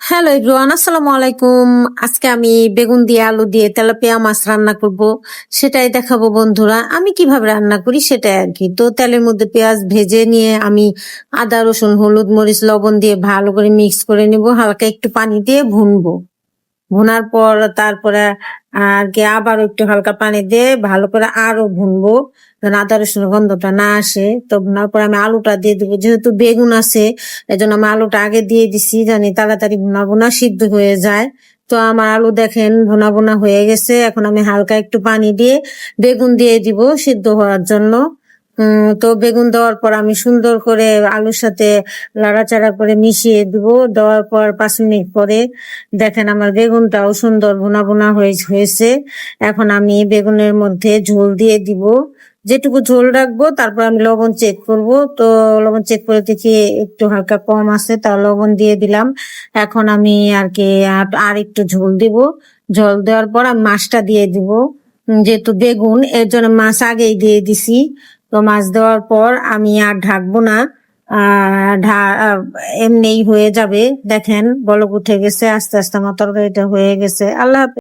Hello everyone, আসসালামু আলাইকুম। আজকে আমি বেগুন দিয়ে আলু দিয়ে তেলাপিয়া মাছ রান্না করব, সেটাই দেখাবো বন্ধুরা। আমি কিভাবে রান্না করি সেটাই আর কি। তো তেলের মধ্যে পেঁয়াজ ভেজে নিয়ে আমি আদা রসুন হলুদ মরিচ লবণ দিয়ে ভালো করে মিক্স করে নিব, হালকা একটু পানি দিয়ে ভুনবো। ভুনার পর তারপরে আর কি আবার একটু হালকা পানি দিয়ে ভালো করে আরো ভুনবো, যেন আদা রসুনের গন্ধটা না আসে। তো ভুনার পর আমি আলুটা দিয়ে দেবো, যেহেতু বেগুন আছে এই জন্য আমি আলুটা আগে দিয়ে দিছি, জানি তাড়াতাড়ি ভুনা ভুনা সিদ্ধ হয়ে যায়। তো আমার আলু দেখেন ভুনা ভুনা হয়ে গেছে। এখন আমি হালকা একটু পানি দিয়ে বেগুন দিয়ে দিব সিদ্ধ হওয়ার জন্য। তো বেগুন দেওয়ার পর আমি সুন্দর করে আলুর সাথে লাড়াচাড়া করে মিশিয়ে দিব। দেওয়ার পর 5 মিনিট পরে দেখেন আমার বেগুনটাও সুন্দর ভুনা ভুনা হয়েছে। এখন আমি বেগুনের মধ্যে ঝোল দিয়ে দিব, যেটুকু ঝোল রাখবো। তারপর আমি লবণ চেক করব। তো লবণ চেক করে দেখি একটু হালকা কম আছে, তা লবণ দিয়ে দিলাম। এখন আমি আর কি আর একটু ঝোল দিব। ঝোল দেওয়ার পর আমি মাছটা দিয়ে দিব। যেহেতু বেগুন এর জন্য মাছ আগেই দিয়ে দিছি। তো মাছ দেওয়ার পর আমি আর ঢাকবো না। এমনিই হয়ে যাবে। দেখেন বলক উঠে গেছে, আস্তে আস্তে আমার তরকারিটা হয়ে গেছে। আল্লাহ হাফেজ।